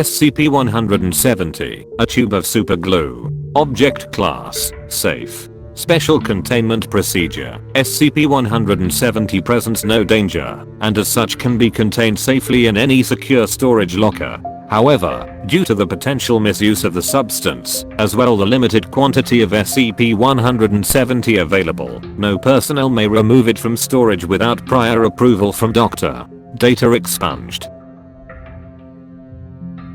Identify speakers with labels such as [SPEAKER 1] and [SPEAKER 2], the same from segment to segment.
[SPEAKER 1] SCP-170, a tube of superglue. Object Class, Safe. Special Containment Procedure. SCP-170 presents no danger, and as such can be contained safely in any secure storage locker. However, due to the potential misuse of the substance, as well the limited quantity of SCP-170 available, no personnel may remove it from storage without prior approval from Dr. Data expunged.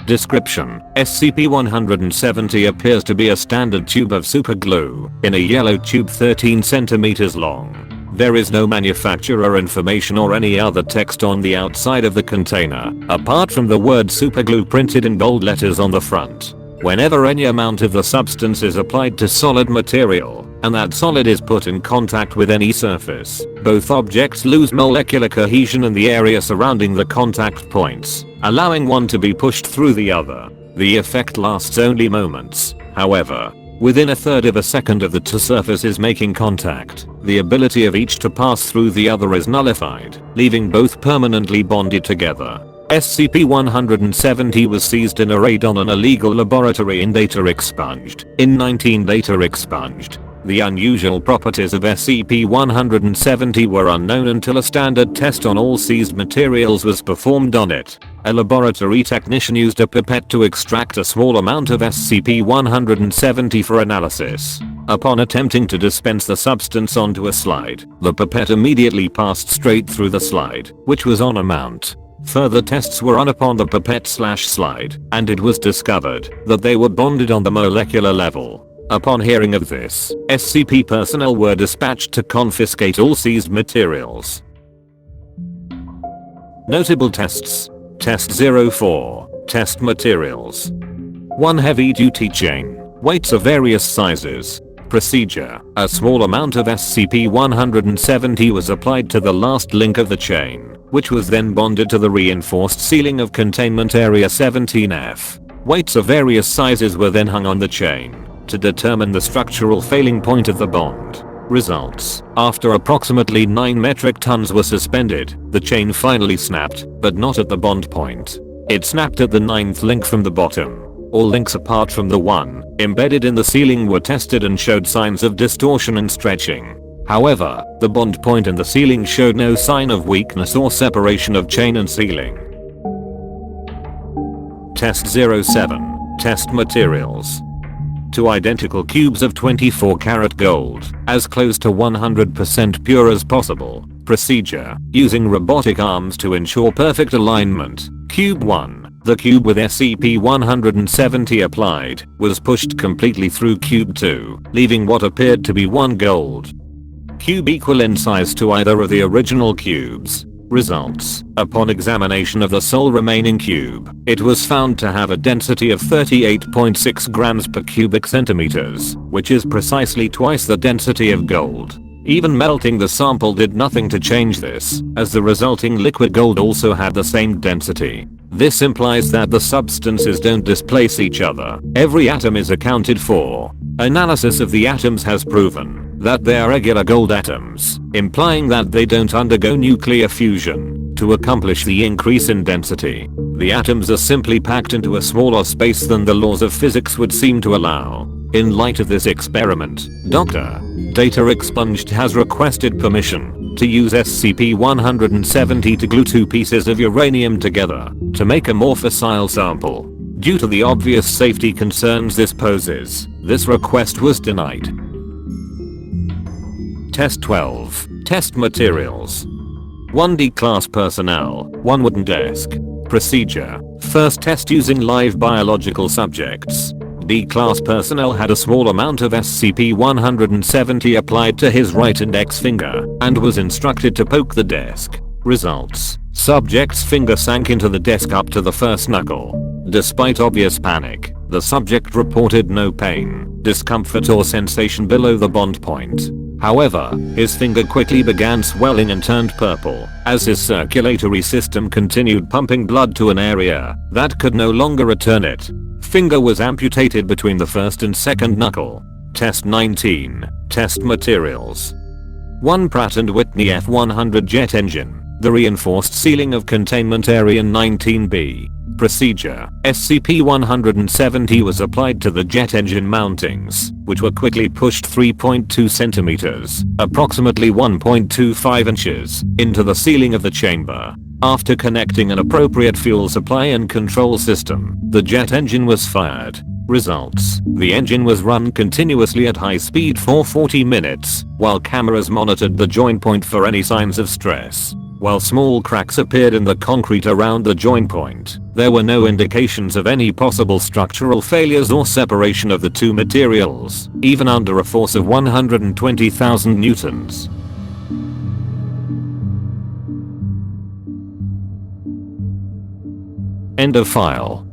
[SPEAKER 1] Description: SCP-170 appears to be a standard tube of superglue, in a yellow tube 13 cm long. There is no manufacturer information or any other text on the outside of the container, apart from the word superglue printed in bold letters on the front. Whenever any amount of the substance is applied to solid material, and that solid is put in contact with any surface, both objects lose molecular cohesion in the area surrounding the contact points, allowing one to be pushed through the other. The effect lasts only moments. However, within a third of a second of the two surfaces making contact, the ability of each to pass through the other is nullified, leaving both permanently bonded together. SCP-170 was seized in a raid on an illegal laboratory and data expunged. In 19 data expunged. The unusual properties of SCP-170 were unknown until a standard test on all seized materials was performed on it. A laboratory technician used a pipette to extract a small amount of SCP-170 for analysis. Upon attempting to dispense the substance onto a slide, the pipette immediately passed straight through the slide, which was on a mount. Further tests were run upon the pipette/slide, and it was discovered that they were bonded on the molecular level. Upon hearing of this, SCP personnel were dispatched to confiscate all seized materials. Notable tests. Test 04. Test materials. 1 heavy-duty chain. Weights of various sizes. Procedure: a small amount of SCP-170 was applied to the last link of the chain, which was then bonded to the reinforced ceiling of Containment Area 17F. Weights of various sizes were then hung on the chain to determine the structural failing point of the bond. Results: after approximately 9 metric tons were suspended, the chain finally snapped, but not at the bond point. It snapped at the 9th link from the bottom. All links apart from the one embedded in the ceiling were tested and showed signs of distortion and stretching. However, the bond point in the ceiling showed no sign of weakness or separation of chain and ceiling. Test 07. Test materials. 2 identical cubes of 24-karat gold, as close to 100% pure as possible. Procedure: using robotic arms to ensure perfect alignment. Cube 1. The cube with SCP-170 applied was pushed completely through Cube 2, leaving what appeared to be 1 gold cube equal in size to either of the original cubes. Results: upon examination of the sole remaining cube, it was found to have a density of 38.6 grams per cubic centimeters, which is precisely twice the density of gold. Even melting the sample did nothing to change this, as the resulting liquid gold also had the same density. This implies that the substances don't displace each other. Every atom is accounted for. Analysis of the atoms has proven that they are regular gold atoms, implying that they don't undergo nuclear fusion to accomplish the increase in density. The atoms are simply packed into a smaller space than the laws of physics would seem to allow. In light of this experiment, Dr. Data Expunged has requested permission to use SCP-170 to glue 2 pieces of uranium together to make a more fissile sample. Due to the obvious safety concerns this poses, this request was denied. Test 12. Test materials. 1 D-Class personnel, 1 wooden desk. Procedure: first test using live biological subjects. D-Class personnel had a small amount of SCP-170 applied to his right index finger and was instructed to poke the desk. Results: subject's finger sank into the desk up to the first knuckle. Despite obvious panic, the subject reported no pain, discomfort or sensation below the bond point. However, his finger quickly began swelling and turned purple as his circulatory system continued pumping blood to an area that could no longer return it. Finger was amputated between the first and second knuckle. Test 19. Test materials. 1 Pratt & Whitney F100 jet engine. The reinforced ceiling of Containment Area 19B. Procedure: SCP-170 was applied to the jet engine mountings, which were quickly pushed 3.2 centimeters, approximately 1.25 inches, into the ceiling of the chamber. After connecting an appropriate fuel supply and control system, the jet engine was fired. Results: the engine was run continuously at high speed for 40 minutes, while cameras monitored the joint point for any signs of stress. While small cracks appeared in the concrete around the joint point, there were no indications of any possible structural failures or separation of the two materials, even under a force of 120,000 newtons. End of file.